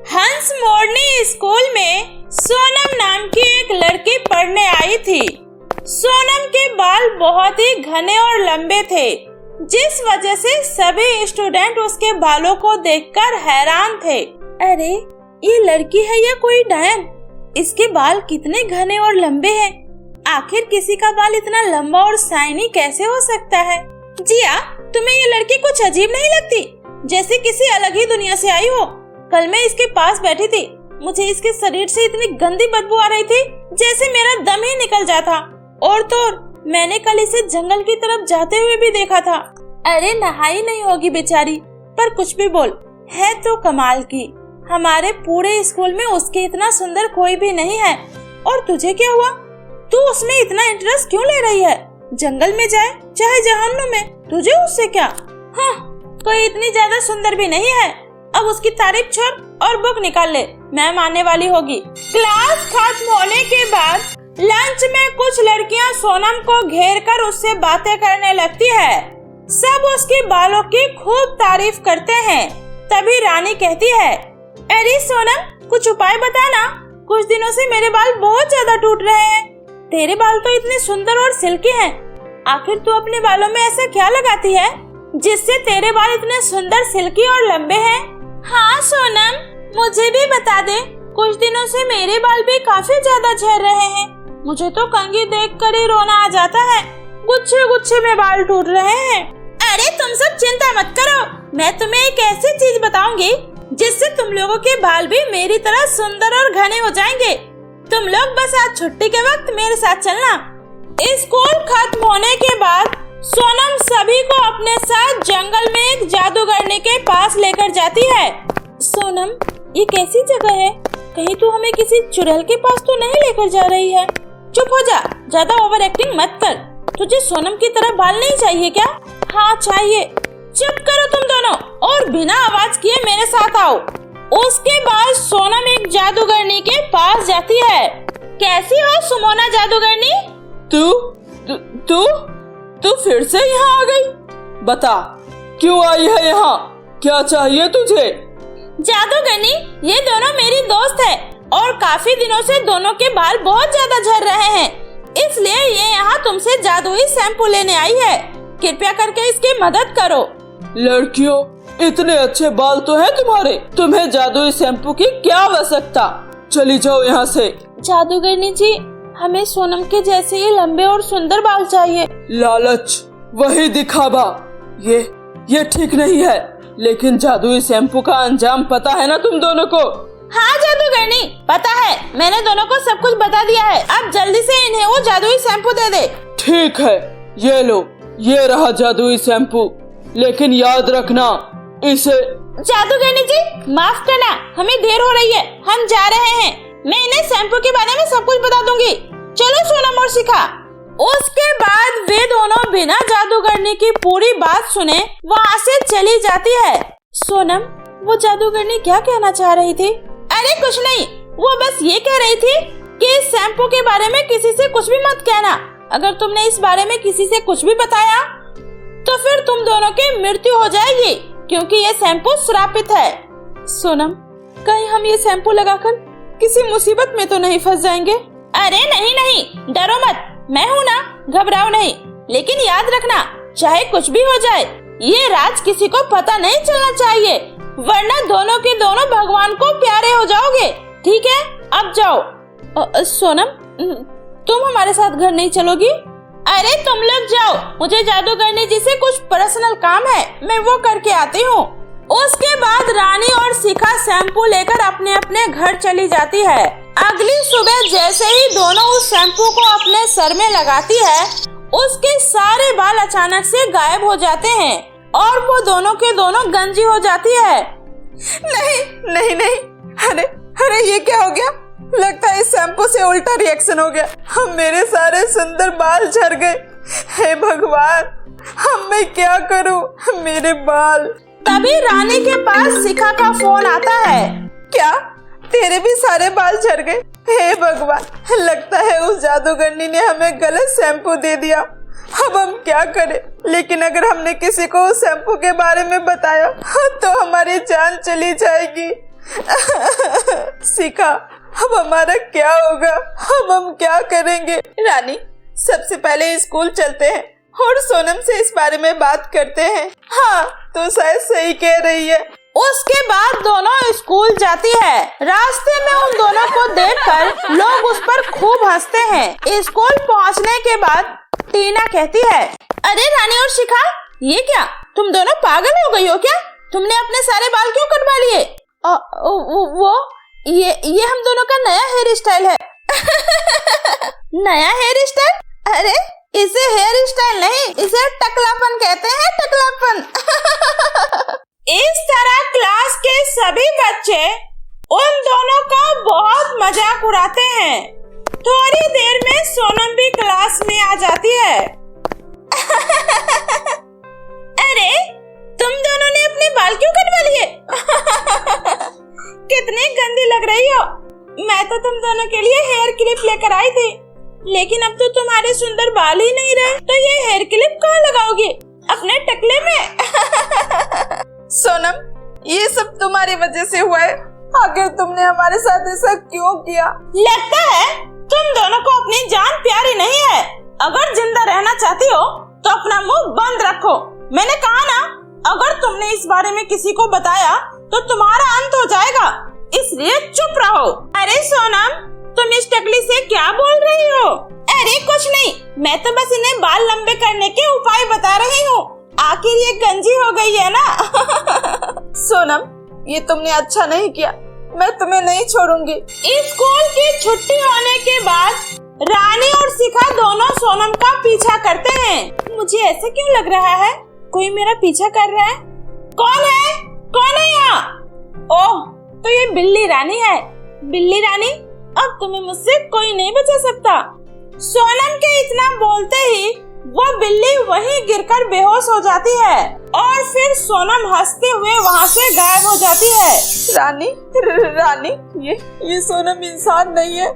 हंस मोरनी स्कूल में सोनम नाम की एक लड़की पढ़ने आई थी। सोनम के बाल बहुत ही घने और लंबे थे, जिस वजह से सभी स्टूडेंट उसके बालों को देखकर हैरान थे। अरे ये लड़की है या कोई डायन? इसके बाल कितने घने और लंबे हैं। आखिर किसी का बाल इतना लंबा और शाइनी कैसे हो सकता है? जिया, तुम्हें ये लड़की कुछ अजीब नहीं लगती? जैसे किसी अलग ही दुनिया से आई हो। कल मैं इसके पास बैठी थी, मुझे इसके शरीर से इतनी गंदी बदबू आ रही थी जैसे मेरा दम ही निकल जाता। और तो मैंने कल इसे जंगल की तरफ जाते हुए भी देखा था। अरे नहाई नहीं होगी बेचारी, पर कुछ भी बोल, है तो कमाल की। हमारे पूरे स्कूल में उसके इतना सुंदर कोई भी नहीं है। और तुझे क्या हुआ? तू उसमें इतना इंटरेस्ट क्यों ले रही है? जंगल में जाए चाहे जहन्नुम में, तुझे उससे क्या? हाँ, कोई इतनी ज्यादा सुंदर भी नहीं है। अब उसकी तारीफ छोड़ और बुक निकाल ले, मैम आने वाली होगी। क्लास खत्म होने के बाद लंच में कुछ लड़कियां सोनम को घेर कर उससे बातें करने लगती है। सब उसके बालों की खूब तारीफ करते हैं। तभी रानी कहती है, अरे सोनम, कुछ उपाय बता ना। कुछ दिनों से मेरे बाल बहुत ज्यादा टूट रहे हैं। तेरे बाल तो इतने सुंदर और सिल्की हैं। आखिर तू अपने बालों में ऐसा क्या लगाती है जिससे तेरे बाल इतने सुंदर, सिल्की और लंबे हैं? हाँ सोनम, मुझे भी बता दे। कुछ दिनों से मेरे बाल भी काफी ज्यादा झड़ रहे हैं। मुझे तो कंघी देखकर ही रोना आ जाता है। गुच्छे गुच्छे में बाल टूट रहे हैं। अरे तुम सब चिंता मत करो, मैं तुम्हें एक ऐसी चीज बताऊंगी जिससे तुम लोगों के बाल भी मेरी तरह सुंदर और घने हो जाएंगे। तुम लोग बस आज छुट्टी के वक्त मेरे साथ चलना। स्कूल खत्म होने के बाद सोनम सभी को अपने साथ जंगल में एक जादूगरनी के पास लेकर जाती है। सोनम, ये कैसी जगह है? कहीं तू हमें किसी चुड़ैल के पास तो नहीं लेकर जा रही है? चुप हो जा, ज्यादा ओवर एक्टिंग मत कर। तुझे सोनम की तरह बाल नहीं चाहिए क्या? हाँ चाहिए। चुप करो तुम दोनों और बिना आवाज किए मेरे साथ आओ। उसके बाद सोनम एक जादूगरनी के पास जाती है। कैसी हो सुमोना जादूगरनी? तू फिर से यहाँ आ गई? बता, क्यों आई है यहाँ? क्या चाहिए तुझे? जादूगरनी, ये दोनों मेरी दोस्त है और काफी दिनों से दोनों के बाल बहुत ज्यादा झड़ रहे हैं, इसलिए ये यहाँ तुमसे जादुई शैम्पू लेने आई है। कृपया करके इसकी मदद करो। लड़कियों, इतने अच्छे बाल तो हैं तुम्हारे, तुम्हें जादुई शैम्पू की क्या आवश्यकता? चली जाओ यहाँ से। जादूगरनी जी, हमें सोनम के जैसे ही लंबे और सुंदर बाल चाहिए। लालच, वही दिखावा, ये ठीक नहीं है। लेकिन जादुई शैम्पू का अंजाम पता है ना तुम दोनों को? हाँ जादूगरनी, पता है। मैंने दोनों को सब कुछ बता दिया है। अब जल्दी से इन्हें वो जादुई शैम्पू दे दे। ठीक है, ये लो, ये रहा जादुई शैम्पू। लेकिन याद रखना, इसे। जादूगरनी जी, माफ करना, हमें देर हो रही है, हम जा रहे हैं। मैं इन्हें शैम्पू के बारे में सब कुछ बता दूंगी। चलो सोनम और शिखा। उसके बाद वे दोनों बिना जादूगरनी की पूरी बात सुने वहाँ से चली जाती है। सोनम, वो जादूगरनी क्या कहना चाह रही थी? अरे कुछ नहीं, वो बस ये कह रही थी कि इस शैम्पू के बारे में किसी से कुछ भी मत कहना। अगर तुमने इस बारे में किसी से कुछ भी बताया तो फिर तुम दोनों की मृत्यु हो जाएगी, क्योंकि ये शैम्पू श्रापित है। सोनम, कहीं हम ये शैम्पू लगाकर किसी मुसीबत में तो नहीं फंस जाएंगे? अरे नहीं, डरो मत, मैं हूँ ना, घबराओ नहीं। लेकिन याद रखना, चाहे कुछ भी हो जाए, ये राज किसी को पता नहीं चलना चाहिए, वरना दोनों के दोनों भगवान को प्यारे हो जाओगे। ठीक है, अब जाओ। सोनम, तुम हमारे साथ घर नहीं चलोगी? अरे तुम लोग जाओ, मुझे जादूगरनी जी से कुछ पर्सनल काम है, मैं वो करके आती हूँ। उसके बाद रानी और शिखा शैम्पू लेकर अपने अपने घर चली जाती है। अगली सुबह जैसे ही दोनों उस शैम्पू को अपने सर में लगाती है, उसके सारे बाल अचानक से गायब हो जाते हैं और वो दोनों के दोनों गंजी हो जाती है। नहीं, अरे ये क्या हो गया? लगता है इस शैम्पू से उल्टा रिएक्शन हो गया। हम मेरे सारे सुंदर बाल झड़ गए। हे भगवान, हम मैं क्या करूं? मेरे बाल। तभी रानी के पास शिखा का फोन आता है। क्या तेरे भी सारे बाल झड़ गए? हे भगवान, लगता है उस जादूगरनी ने हमें गलत शैम्पू दे दिया। अब हम क्या करें? लेकिन अगर हमने किसी को उस शैम्पू के बारे में बताया तो हमारी जान चली जाएगी। शिखा, अब हमारा क्या होगा? अब हम क्या करेंगे? रानी, सबसे पहले स्कूल चलते हैं और सोनम से इस बारे में बात करते हैं। हाँ, तो शायद सही कह रही है। उसके बाद दोनों स्कूल जाती है। रास्ते में उन दोनों को देखकर लोग उस पर खूब हंसते हैं। स्कूल पहुंचने के बाद टीना कहती है, अरे रानी और शिखा, ये क्या, तुम दोनों पागल हो गई हो क्या? तुमने अपने सारे बाल क्यों कटवा लिए? ये हम दोनों का नया हेयर स्टाइल है। नया हेयर स्टाइल? अरे इसे हेयर स्टाइल नहीं, इसे टकलापन कहते हैं, टकलापन। इस तरह क्लास के सभी बच्चे उन दोनों का बहुत मजाक उड़ाते हैं। थोड़ी देर में सोनम भी क्लास में आ जाती है। अरे तुम दोनों ने अपने बाल क्यों कटवा लिए? कितनी गंदी लग रही हो। मैं तो तुम दोनों के लिए हेयर क्लिप लेकर आई थी, लेकिन अब तो तुम्हारे सुंदर बाल ही नहीं रहे, तो ये हेयर क्लिप कहाँ लगाओगे? अपने टकले में? सोनम, ये सब तुम्हारी वजह से हुआ है। आखिर तुमने हमारे साथ ऐसा क्यों किया? लगता है तुम दोनों को अपनी जान प्यारी नहीं है। अगर जिंदा रहना चाहती हो तो अपना मुंह बंद रखो। मैंने कहा ना, अगर तुमने इस बारे में किसी को बताया तो तुम्हारा अंत हो जाएगा, इसलिए चुप रहो। अरे सोनम, तुम इस टकली से क्या बोल रही हो? अरे कुछ नहीं, मैं तो बस इन्हें बाल लंबे करने के उपाय बता रही हूँ। आखिर ये गंजी हो गई है ना। सोनम, ये तुमने अच्छा नहीं किया। मैं तुम्हें नहीं छोड़ूंगी। स्कूल की छुट्टी होने के बाद रानी और शिखा दोनों सोनम का पीछा करते हैं। मुझे ऐसे क्यों लग रहा है कोई मेरा पीछा कर रहा है? कौन है? कौन है यहाँ? ओह, तो ये बिल्ली रानी है। बिल्ली रानी, अब तुम्हें मुझसे कोई नहीं बचा सकता। सोनम के इतना बोलते ही वो बिल्ली वहीं गिरकर बेहोश हो जाती है और फिर सोनम हंसते हुए वहाँ से गायब हो जाती है। रानी, ये सोनम इंसान नहीं है,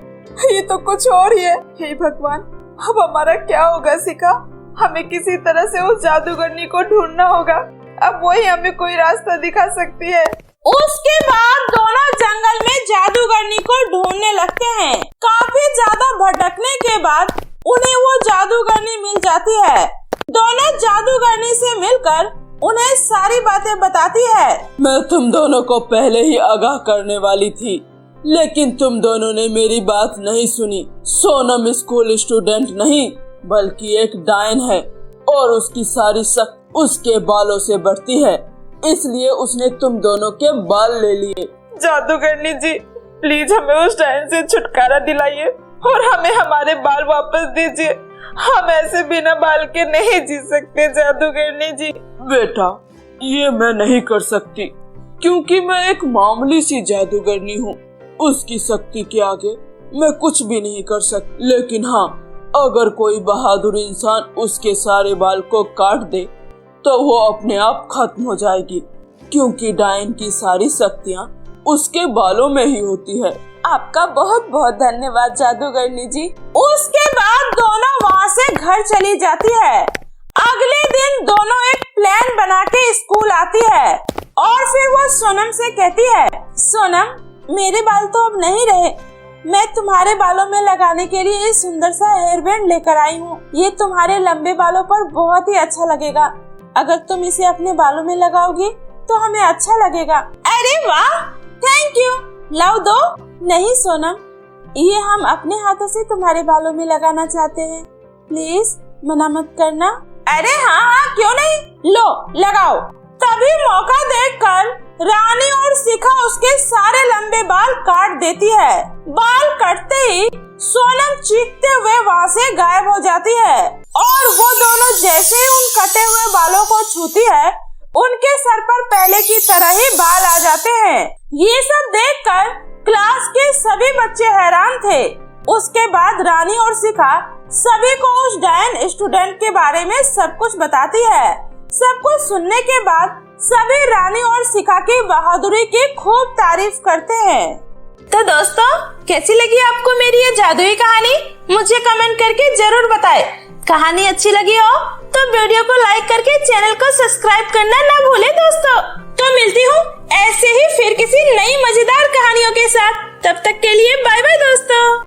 ये तो कुछ और ही है। हे भगवान, अब हमारा क्या होगा? शिखा, हमें किसी तरह से उस जादूगरनी को ढूंढना होगा। अब वही हमें कोई रास्ता दिखा सकती है। उसके बाद दोनों जंगल में जादूगरनी को ढूंढने लगते हैं। काफी ज्यादा भटकने के बाद उन्हें वो जादूगरनी मिल जाती है। दोनों जादूगरनी से मिलकर उन्हें सारी बातें बताती है। मैं तुम दोनों को पहले ही आगाह करने वाली थी, लेकिन तुम दोनों ने मेरी बात नहीं सुनी। सोनम स्कूल स्टूडेंट नहीं बल्कि एक डायन है और उसकी सारी शक्ति उसके बालों से बढ़ती है, इसलिए उसने तुम दोनों के बाल ले लिए। जादूगरनी जी, प्लीज हमें उस डायन से छुटकारा दिलाइए और हमें हमारे बाल वापस दीजिए। हम ऐसे बिना बाल के नहीं जी सकते जादूगरनी जी। बेटा, ये मैं नहीं कर सकती, क्योंकि मैं एक मामूली सी जादूगरनी हूँ। उसकी शक्ति के आगे मैं कुछ भी नहीं कर सकती। लेकिन हाँ, अगर कोई बहादुर इंसान उसके सारे बाल को काट दे तो वो अपने आप खत्म हो जाएगी, क्योंकि डायन की सारी शक्तियाँ उसके बालों में ही होती है। आपका बहुत बहुत धन्यवाद जादूगरनी जी। उसके बाद दोनों वहाँ से घर चली जाती है। अगले दिन दोनों एक प्लान बना के स्कूल आती है और फिर वो सोनम से कहती है, सोनम, मेरे बाल तो अब नहीं रहे, मैं तुम्हारे बालों में लगाने के लिए ये सुंदर सा हेयर बैंड लेकर आई हूँ। ये तुम्हारे लंबे बालों पर बहुत ही अच्छा लगेगा। अगर तुम इसे अपने बालों में लगाओगी तो हमें अच्छा लगेगा। अरे वाह, थैंक यू, लाओ दो। नहीं सोनम, ये हम अपने हाथों से तुम्हारे बालों में लगाना चाहते हैं, प्लीज मना मत करना। अरे हाँ, क्यों नहीं, लो लगाओ। तभी मौका देखकर रानी और शिखा उसके सारे लंबे बाल काट देती है। बाल कटते ही सोनम चीखते हुए वहाँ से गायब हो जाती है और वो दोनों जैसे ही उन कटे हुए बालों को छूती है, उनके सर पर पहले की तरह ही बाल आ जाते हैं। ये सब देखकर क्लास के सभी बच्चे हैरान थे। उसके बाद रानी और शिखा सभी को उस डायन स्टूडेंट के बारे में सब कुछ बताती है। सब कुछ सुनने के बाद सभी रानी और शिखा की बहादुरी की खूब तारीफ करते हैं। तो दोस्तों, कैसी लगी आपको मेरी ये जादुई कहानी? मुझे कमेंट करके जरूर बताएं। कहानी अच्छी लगी हो तो वीडियो को लाइक करके चैनल को सब्सक्राइब करना ना भूलें दोस्तों। तो मिलती हूँ ऐसे ही फिर किसी नई मजेदार साथ। तब तक के लिए